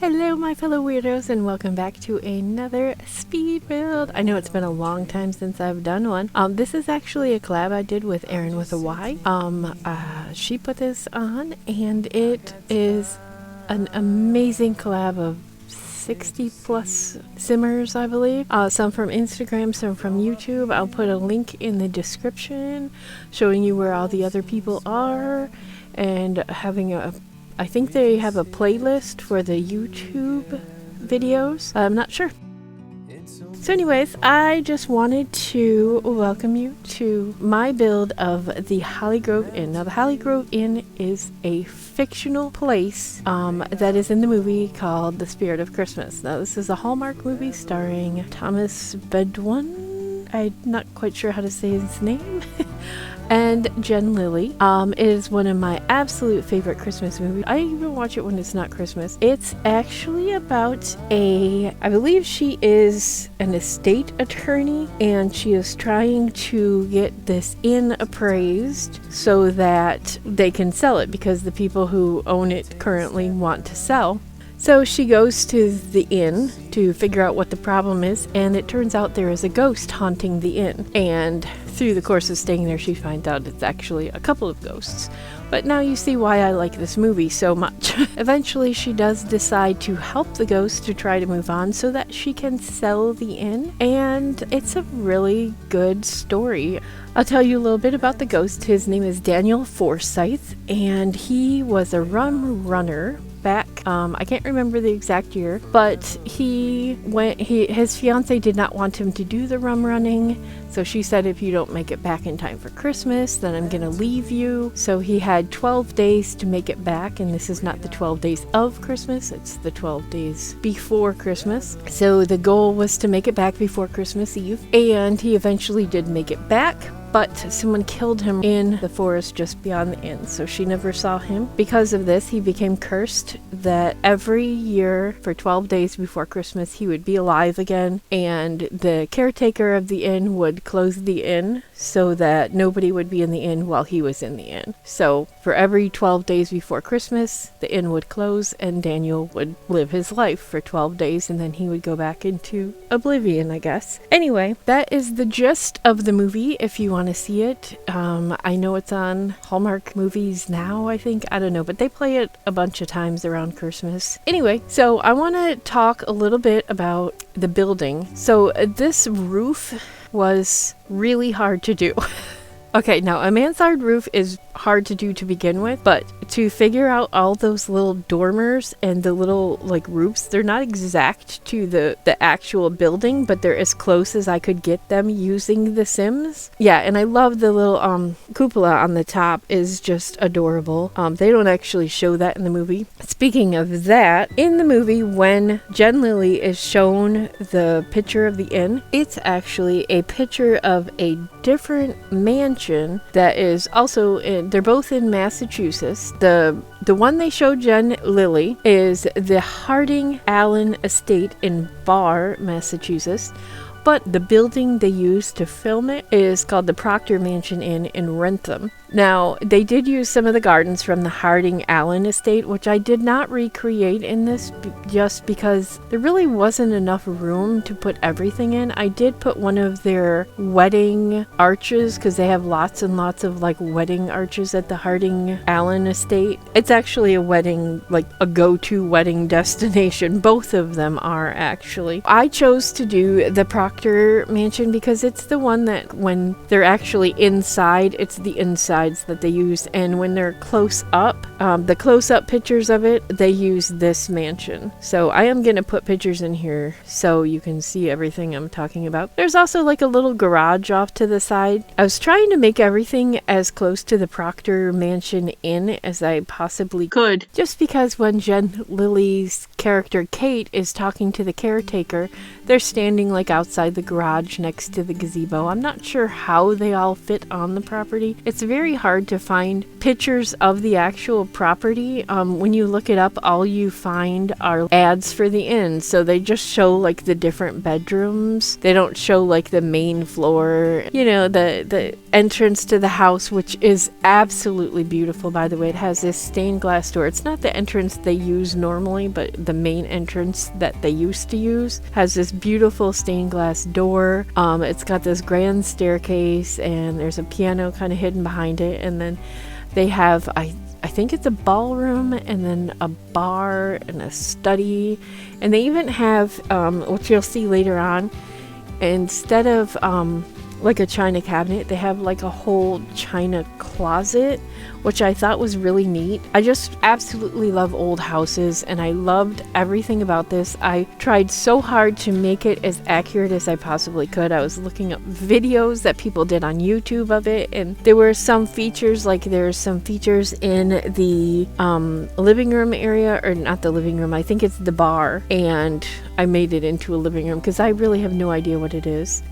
Hello my fellow weirdos and welcome back to another speed build. I know it's been a long time since I've done one. This is actually a collab I did with Erin with a Y. She put this on and it is an amazing collab of 60 plus simmers, I believe. Some from Instagram, some from YouTube. I'll put a link in the description showing you where all the other people are and having I think they have a playlist for the YouTube videos. I'm not sure. So anyways, I just wanted to welcome you to my build of the Hollygrove Inn. Now the Hollygrove Inn is a fictional place that is in the movie called The Spirit of Christmas. Now this is a Hallmark movie starring Thomas Bedouin. I'm not quite sure how to say his name. And Jen Lilly. It is one of my absolute favorite Christmas movies. I even watch it when it's not Christmas. It's actually about I believe she is an estate attorney and she is trying to get this inn appraised so that they can sell it because the people who own it currently want to sell. So she goes to the inn to figure out what the problem is, and it turns out there is a ghost haunting the inn. And through the course of staying there, she finds out it's actually a couple of ghosts. But now you see why I like this movie so much. Eventually, she does decide to help the ghost to try to move on so that she can sell the inn. And it's a really good story. I'll tell you a little bit about the ghost. His name is Daniel Forsyth, and he was a rum runner back, I can't remember the exact year, but his fiance did not want him to do the rum running, so she said, if you don't make it back in time for Christmas, then I'm gonna leave you. So he had 12 days to make it back, and this is not the 12 days of Christmas, it's the 12 days before Christmas. So the goal was to make it back before Christmas Eve, and he eventually did make it back. But someone killed him in the forest just beyond the inn, so she never saw him. Because of this, he became cursed that every year for 12 days before Christmas, he would be alive again, and the caretaker of the inn would close the inn so that nobody would be in the inn while he was in the inn. So for every 12 days before Christmas, the inn would close and Daniel would live his life for 12 days and then he would go back into oblivion, I guess. Anyway, that is the gist of the movie if you want to see it. I know it's on Hallmark Movies now, I think. I don't know, but they play it a bunch of times around Christmas. Anyway, so I want to talk a little bit about the building. So this roof was really hard to do. Okay, now a mansard roof is hard to do to begin with, but to figure out all those little dormers and the little like roofs, they're not exact to the actual building, but they're as close as I could get them using the Sims. Yeah, and I love the little cupola on the top is just adorable. They don't actually show that in the movie. Speaking of that, in the movie when Jen Lilly is shown the picture of the inn, it's actually a picture of a different mansion that is also they're both in Massachusetts. The one they showed Jen Lilly is the Harding Allen Estate in Barre, Massachusetts. But the building they used to film it is called the Proctor Mansion Inn in Wrentham. Now, they did use some of the gardens from the Harding Allen Estate, which I did not recreate in this just because there really wasn't enough room to put everything in. I did put one of their wedding arches because they have lots and lots of like wedding arches at the Harding Allen Estate. It's actually a wedding, like a go-to wedding destination. Both of them are actually. I chose to do the Proctor Mansion because it's the one that when they're actually inside, it's the inside that they use, and when they're close up, the close-up pictures of it, they use this mansion. So I am gonna put pictures in here so you can see everything I'm talking about. There's also like a little garage off to the side. I was trying to make everything as close to the Proctor Mansion Inn as I possibly could, just because when Jen Lilly's character Kate is talking to the caretaker, they're standing like outside the garage next to the gazebo. I'm not sure how they all fit on the property. It's very hard to find pictures of the actual property. When you look it up, all you find are ads for the inn. So they just show like the different bedrooms. They don't show like the main floor, you know, the entrance to the house, which is absolutely beautiful, by the way. It has this stained glass door. It's not the entrance they use normally, but the main entrance that they used to use has this beautiful stained glass door. It's got this grand staircase, and there's a piano kind of hidden behind it, and then they have, I think it's a ballroom, and then a bar and a study, and they even have, which you'll see later on, instead of like a china cabinet, they have like a whole china closet, which I thought was really neat. I just absolutely love old houses, and I loved everything about this. I tried so hard to make it as accurate as I possibly could. I was looking up videos that people did on YouTube of it, and there were some features, like there's some features in the living room area, or not the living room, I think it's the bar, and I made it into a living room because I really have no idea what it is.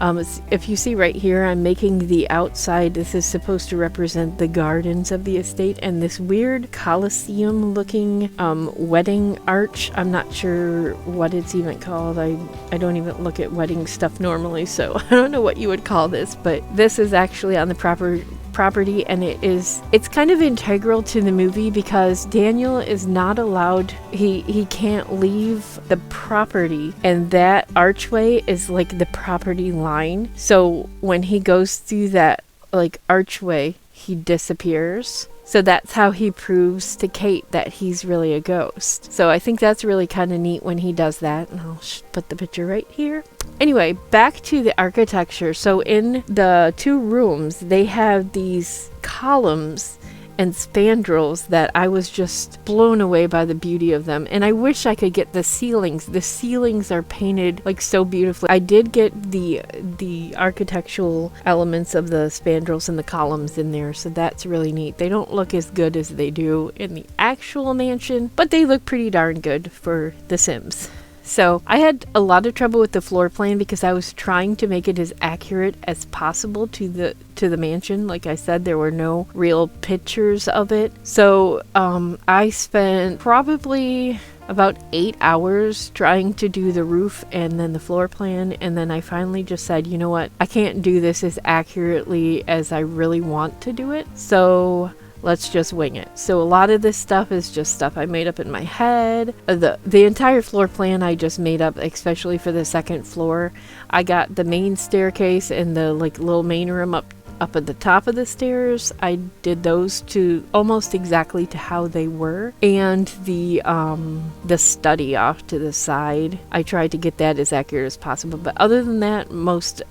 If you see right here, I'm making the outside. This is supposed to represent the gardens of the estate, and this weird Colosseum looking wedding arch. I'm not sure what it's even called. I don't even look at wedding stuff normally, so I don't know what you would call this, but this is actually on the property, and it's kind of integral to the movie because Daniel is not allowed, he can't leave the property, and that archway is like the property line. So when he goes through that like archway, he disappears. So that's how he proves to Kate that he's really a ghost. So I think that's really kind of neat when he does that. And I'll put the picture right here. Anyway, back to the architecture. So in the two rooms, they have these columns and spandrels that I was just blown away by the beauty of them. And I wish I could get the ceilings. The ceilings are painted like so beautifully. I did get the architectural elements of the spandrels and the columns in there, so that's really neat. They don't look as good as they do in the actual mansion, but they look pretty darn good for The Sims. So I had a lot of trouble with the floor plan because I was trying to make it as accurate as possible to the mansion. Like I said, there were no real pictures of it. So I spent probably about 8 hours trying to do the roof and then the floor plan, and then I finally just said, you know what, I can't do this as accurately as I really want to do it, so let's just wing it. So a lot of this stuff is just stuff I made up in my head. The entire floor plan I just made up, especially for the second floor. I got the main staircase and the like little main room up at the top of the stairs. I did those to almost exactly to how they were, and the study off to the side, I tried to get that as accurate as possible. But other than that,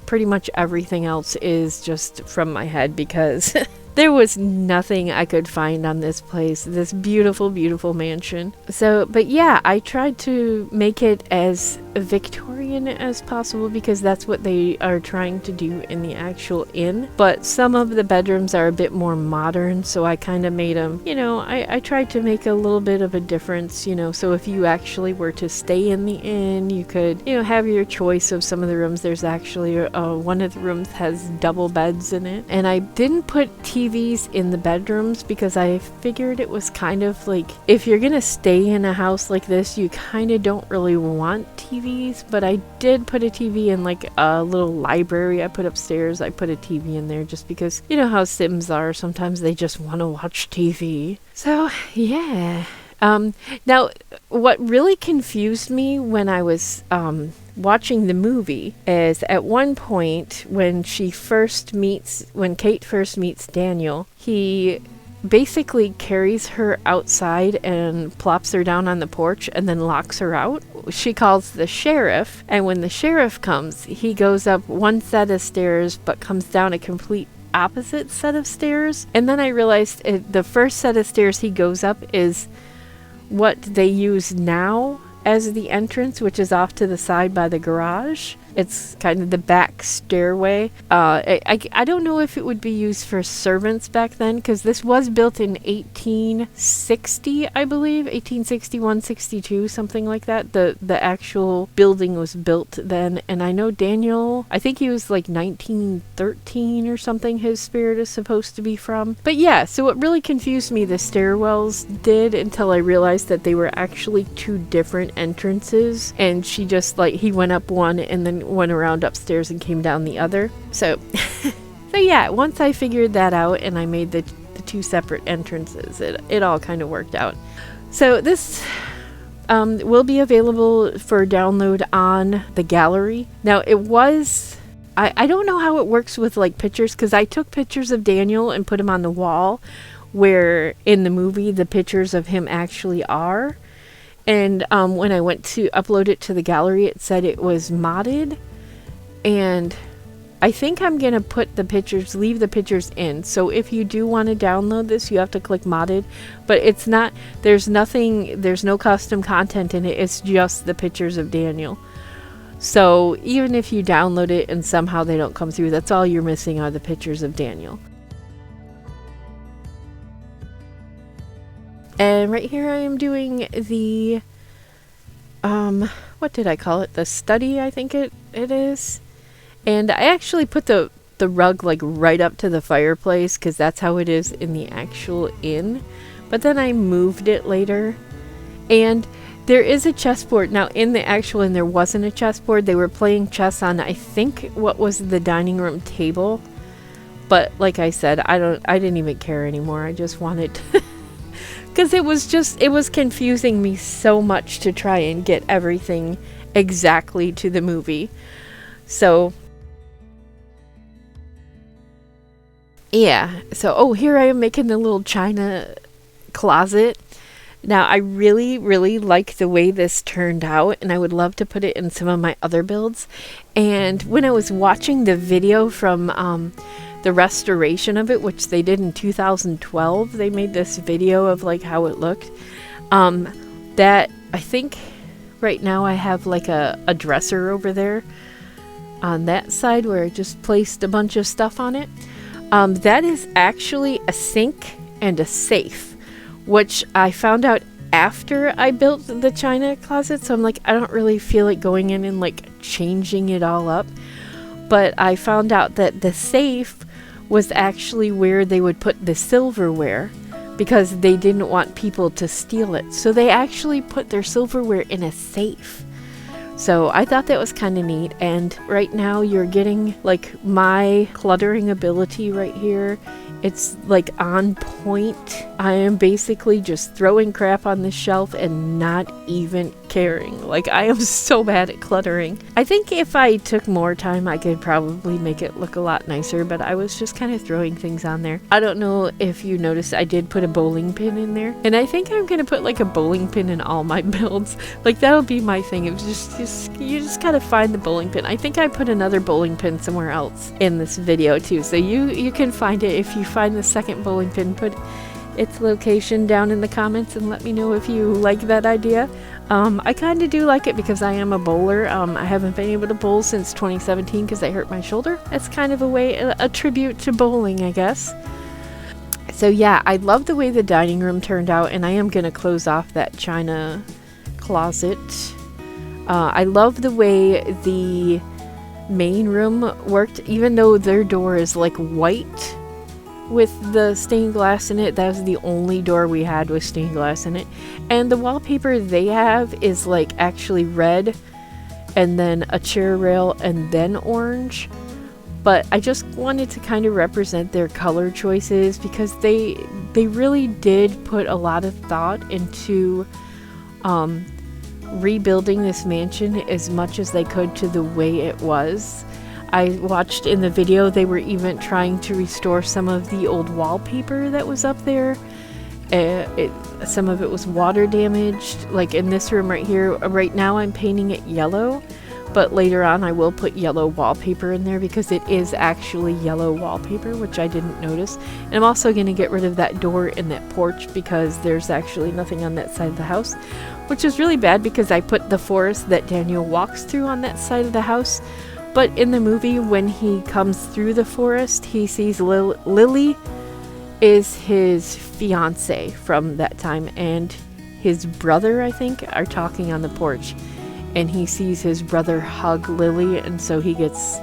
pretty much everything else is just from my head because there was nothing I could find on this place, this beautiful, beautiful mansion. So, but yeah, I tried to make it as Victorian as possible because that's what they are trying to do in the actual inn. But some of the bedrooms are a bit more modern, so I kind of made them, you know, I tried to make a little bit of a difference, you know, so if you actually were to stay in the inn, you could, you know, have your choice of some of the rooms. There's actually one of the rooms has double beds in it, and I didn't put TVs in the bedrooms because I figured it was kind of like, if you're gonna stay in a house like this, you kind of don't really want TVs, but I did put a TV in like a little library I put upstairs. I put a TV in there just because, you know how Sims are, sometimes they just want to watch TV. So yeah. Now what really confused me when I was watching the movie is at one point when Kate first meets Daniel, he basically carries her outside and plops her down on the porch and then locks her out. She calls the sheriff, and when the sheriff comes, he goes up one set of stairs but comes down a complete opposite set of stairs. And then I realized the first set of stairs he goes up is what they use now as the entrance, which is off to the side by the garage. It's kind of the back stairway. I don't know if it would be used for servants back then, because this was built in 1860, I believe. 1861, 62, something like that. The actual building was built then. And I know Daniel, I think he was like 1913 or something, his spirit is supposed to be from. But yeah, so what really confused me, the stairwells did, until I realized that they were actually two different entrances. And she just like, he went up one and then went around upstairs and came down the other. So, so yeah, once I figured that out and I made the two separate entrances, it all kind of worked out. So this will be available for download on the gallery. Now it was, I don't know how it works with like pictures, because I took pictures of Daniel and put him on the wall where in the movie the pictures of him actually are. And when I went to upload it to the gallery, it said it was modded. And I think I'm going to put the pictures, leave the pictures in. So if you do want to download this, you have to click modded. But it's not, there's no custom content in it. It's just the pictures of Daniel. So even if you download it and somehow they don't come through, that's all you're missing are the pictures of Daniel. And right here I am doing the, what did I call it? The study, I think it is. And I actually put the rug like right up to the fireplace, because that's how it is in the actual inn. But then I moved it later. And there is a chessboard. Now in the actual inn there wasn't a chessboard. They were playing chess on, I think, what was the dining room table. But like I said, I didn't even care anymore. I just wanted to because it was confusing me so much to try and get everything exactly to the movie. So yeah, so oh, here I am making the little china closet. Now I really like the way this turned out, and I would love to put it in some of my other builds. And when I was watching the video from the restoration of it, which they did in 2012, they made this video of like how it looked. That I think right now I have like a dresser over there on that side where I just placed a bunch of stuff on it. That is actually a sink and a safe, which I found out after I built the china closet. So I'm like, I don't really feel like going in and like changing it all up. But I found out that the safe was actually where they would put the silverware, because they didn't want people to steal it. So they actually put their silverware in a safe. So I thought that was kind of neat. And right now you're getting like my cluttering ability right here. It's like on point. I am basically just throwing crap on the shelf and not even caring. Like, I am so bad at cluttering. I think if I took more time, I could probably make it look a lot nicer, but I was just kind of throwing things on there. I don't know if you noticed, I did put a bowling pin in there, and I think I'm gonna put like a bowling pin in all my builds. Like, that'll be my thing. It was just you just gotta find the bowling pin. I think I put another bowling pin somewhere else in this video too, so you can find it. If you find the second bowling pin, put its location down in the comments and let me know if you like that idea. I kind of do like it because I am a bowler. I haven't been able to bowl since 2017 because I hurt my shoulder. It's kind of a tribute to bowling, I guess. So yeah, I love the way the dining room turned out, and I am going to close off that china closet. I love the way the main room worked, even though their door is like white with the stained glass in it. That was the only door we had with stained glass in it. And the wallpaper they have is like actually red, and then a chair rail, and then orange. But I just wanted to kind of represent their color choices, because they really did put a lot of thought into rebuilding this mansion as much as they could to the way it was. I watched in the video they were even trying to restore some of the old wallpaper that was up there. Some of it was water damaged, like in this room right here. Right now I'm painting it yellow, but later on I will put yellow wallpaper in there because it is actually yellow wallpaper, which I didn't notice. And I'm also going to get rid of that door in that porch because there's actually nothing on that side of the house, which is really bad because I put the forest that Daniel walks through on that side of the house. But in the movie, when he comes through the forest, he sees Lilly is his fiance from that time, and his brother, I think, are talking on the porch, and he sees his brother hug Lilly, and so he gets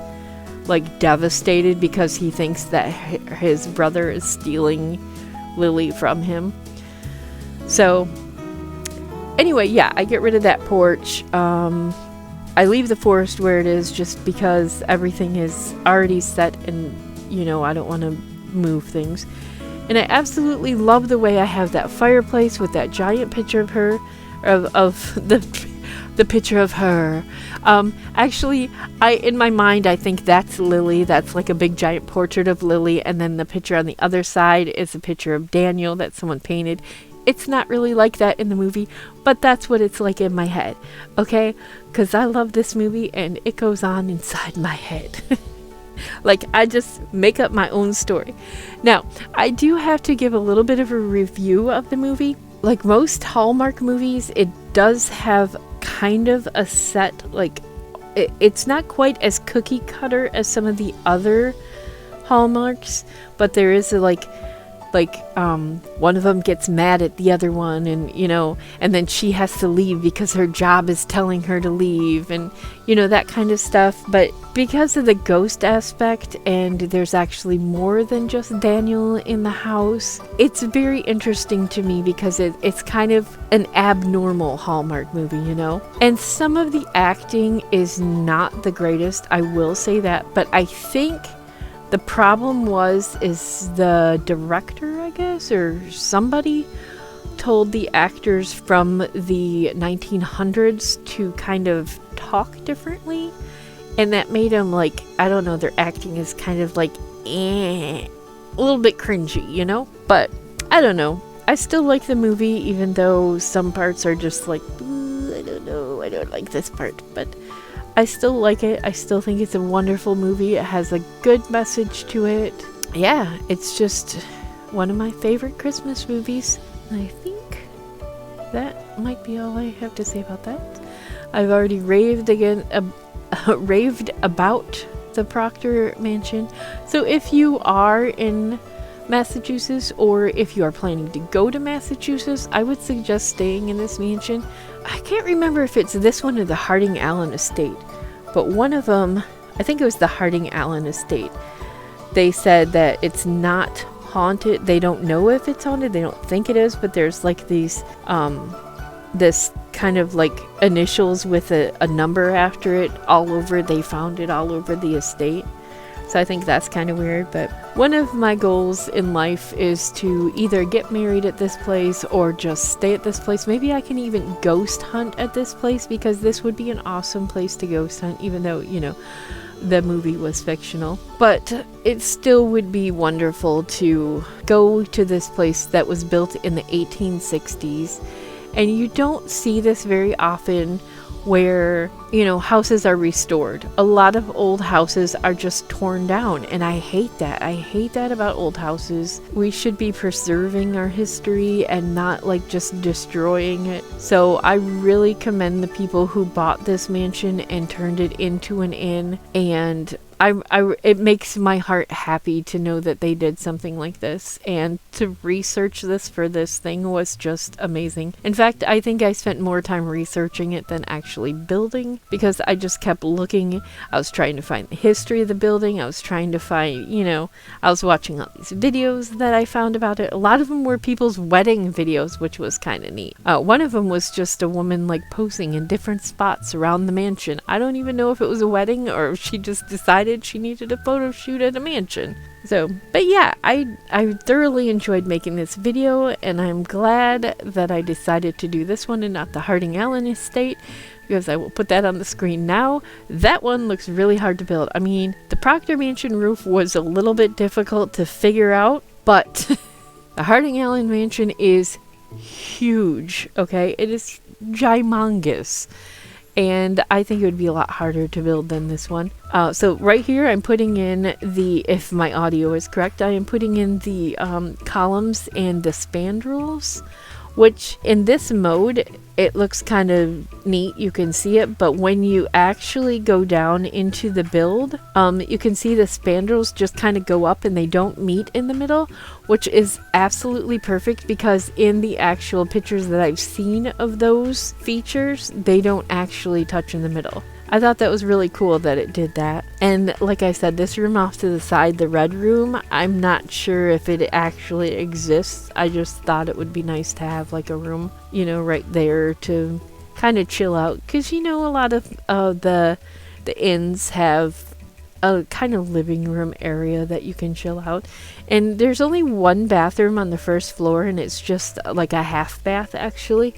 like devastated because he thinks that his brother is stealing Lilly from him. So anyway, yeah, I get rid of that porch. I leave the forest where it is just because everything is already set, and you know, I don't want to move things. And I absolutely love the way I have that fireplace with that giant picture of her, of the picture of her. Actually, in my mind, I think that's Lilly. That's like a big giant portrait of Lilly, and then the picture on the other side is a picture of Daniel that someone painted. It's not really like that in the movie, but that's what it's like in my head, okay? Because I love this movie, and it goes on inside my head. Like, I just make up my own story. Now, I do have to give a little bit of a review of the movie. Like most Hallmark movies, it does have kind of a set, like, it's not quite as cookie cutter as some of the other Hallmarks, but there is a, like one of them gets mad at the other one, and you know, and then she has to leave because her job is telling her to leave, and you know, that kind of stuff. But because of the ghost aspect, and there's actually more than just Daniel in the house, it's very interesting to me because it's kind of an abnormal Hallmark movie, you know. And some of the acting is not the greatest, I will say that, but I think the problem is the director, I guess, or somebody told the actors from the 1900s to kind of talk differently, and that made them, like, I don't know, their acting is kind of like a little bit cringy, you know. But I don't know, I still like the movie, even though some parts are just like, I don't know, I don't like this part, but I still like it. I still think it's a wonderful movie. It has a good message to it. Yeah, it's just one of my favorite Christmas movies. And I think that might be all I have to say about that. I've already raved about the Proctor Mansion. So if you are in Massachusetts, or if you are planning to go to Massachusetts, I would suggest staying in this mansion. I can't remember if it's this one or the Harding Allen estate, but one of them, I think it was the Harding Allen estate. They said that it's not haunted. They don't know if it's haunted. They don't think it is, but there's like these this kind of like initials with a number after it all over. They found it all over the estate. So I think that's kind of weird, but one of my goals in life is to either get married at this place or just stay at this place. Maybe I can even ghost hunt at this place, because this would be an awesome place to ghost hunt, even though, you know, the movie was fictional. But it still would be wonderful to go to this place that was built in the 1860s. And you don't see this very often, where, you know, houses are restored. A lot of old houses are just torn down, and I hate that. I hate that about old houses. We should be preserving our history and not like just destroying it. So I really commend the people who bought this mansion and turned it into an inn, and it makes my heart happy to know that they did something like this, and to research this for this thing was just amazing. In fact, I think I spent more time researching it than actually building, because I just kept looking. I was trying to find the history of the building. I was trying to find, you know, I was watching all these videos that I found about it. A lot of them were people's wedding videos, which was kind of neat. One of them was just a woman like posing in different spots around the mansion. I don't even know if it was a wedding or if she just decided she needed a photo shoot at a mansion. So, but yeah, I thoroughly enjoyed making this video, and I'm glad that I decided to do this one and not the Harding Allen estate, because I will put that on the screen now. That one looks really hard to build. I mean, the Proctor Mansion roof was a little bit difficult to figure out, but the Harding Allen Mansion is huge, okay? It is gymongous. and I think it would be a lot harder to build than this one. So right here I'm putting in if my audio is correct, I am putting in the columns and the spandrels, which in this mode it looks kind of neat, you can see it, but when you actually go down into the build, you can see the spandrels just kind of go up and they don't meet in the middle, which is absolutely perfect because in the actual pictures that I've seen of those features, they don't actually touch in the middle. I thought that was really cool that it did that. And like I said, this room off to the side, the red room, I'm not sure if it actually exists. I just thought it would be nice to have like a room, you know, right there to kind of chill out. Because, you know, a lot of the inns have a kind of living room area that you can chill out. And there's only one bathroom on the first floor, and it's just like a half bath actually.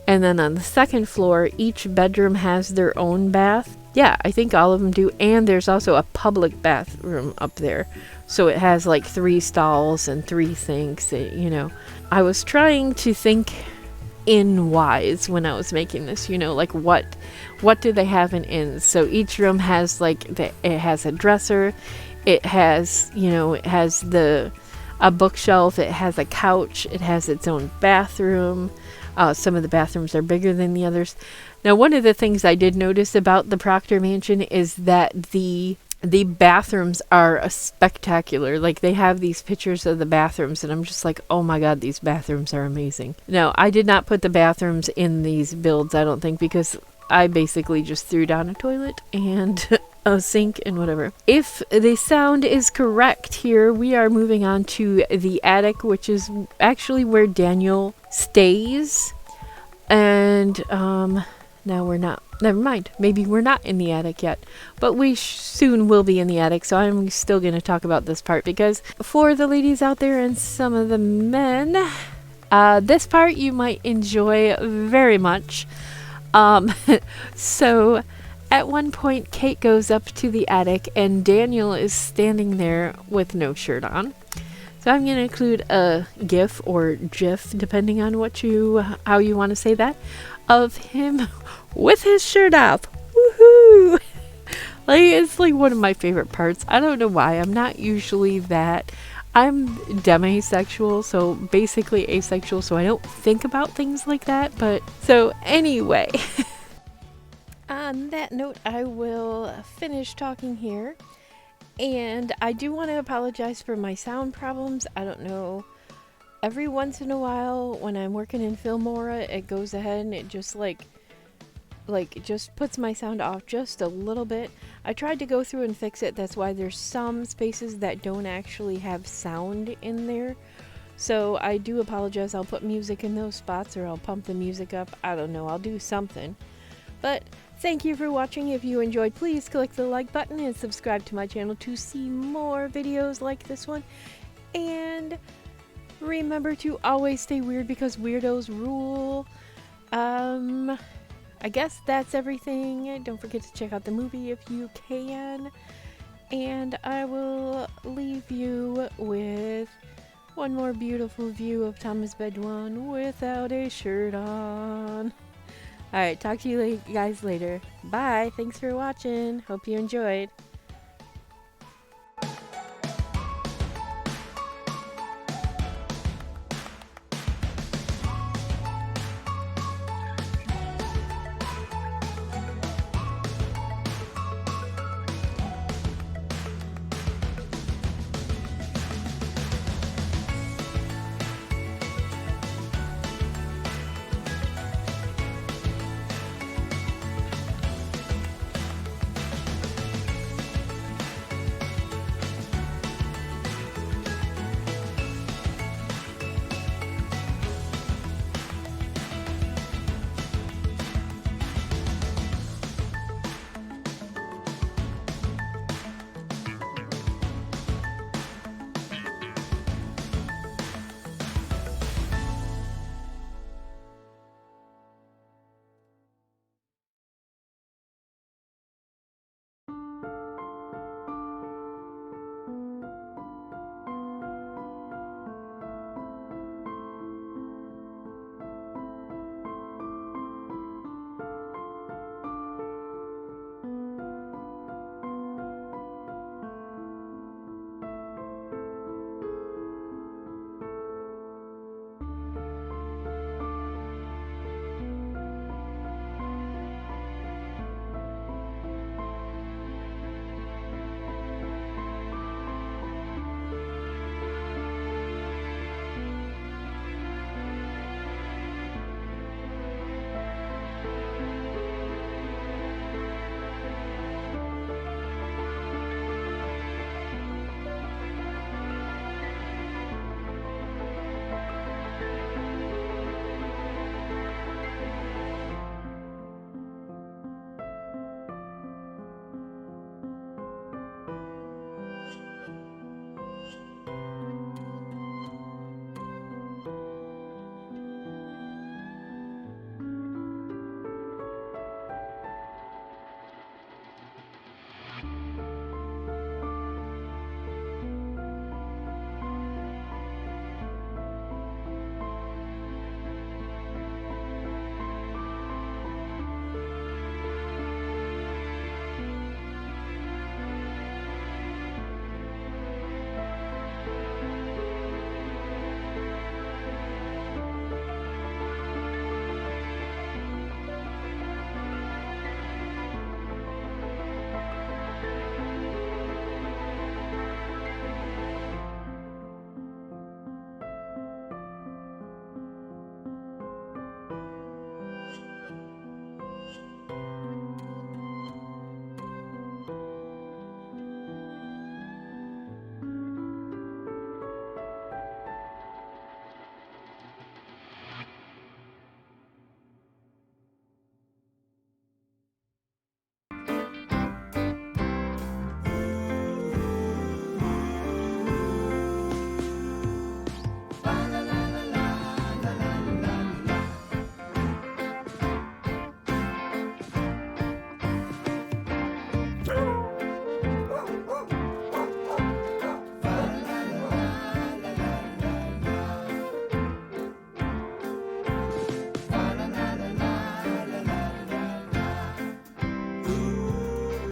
And then on the second floor, each bedroom has their own bath. Yeah, I think all of them do. And there's also a public bathroom up there. So it has like 3 stalls and 3 sinks, you know. I was trying to think inn-wise when I was making this, you know, like what do they have in inns? So each room has like, it has a dresser, it has, you know, it has a bookshelf, it has a couch, it has its own bathroom. Some of the bathrooms are bigger than the others. Now, one of the things I did notice about the Proctor Mansion is that the bathrooms are spectacular. Like, they have these pictures of the bathrooms, and I'm just like, oh my god, these bathrooms are amazing. Now, I did not put the bathrooms in these builds, I don't think, because I basically just threw down a toilet and a sink and whatever. If the sound is correct here, we are moving on to the attic, which is actually where Daniel stays. And now we're not, never mind, maybe we're not in the attic yet, but we soon will be in the attic. So I'm still going to talk about this part, because for the ladies out there and some of the men, this part you might enjoy very much. So at one point, Kate goes up to the attic and Daniel is standing there with no shirt on. So I'm going to include a GIF or GIF, depending on how you want to say that, of him with his shirt off. Woohoo! Like, it's like one of my favorite parts. I don't know why. I'm not usually that. I'm demisexual, so basically asexual, so I don't think about things like that. But so anyway, on that note, I will finish talking here. And I do want to apologize for my sound problems. I don't know. Every once in a while, when I'm working in Filmora, it goes ahead and it just it just puts my sound off just a little bit. I tried to go through and fix it. That's why there's some spaces that don't actually have sound in there. So I do apologize. I'll put music in those spots, or I'll pump the music up. I don't know. I'll do something. But thank you for watching. If you enjoyed, please click the like button and subscribe to my channel to see more videos like this one. And remember to always stay weird, because weirdos rule. I guess that's everything. Don't forget to check out the movie if you can. And I will leave you with one more beautiful view of Thomas Bedouin without a shirt on. Alright, talk to you guys later. Bye. Thanks for watching. Hope you enjoyed.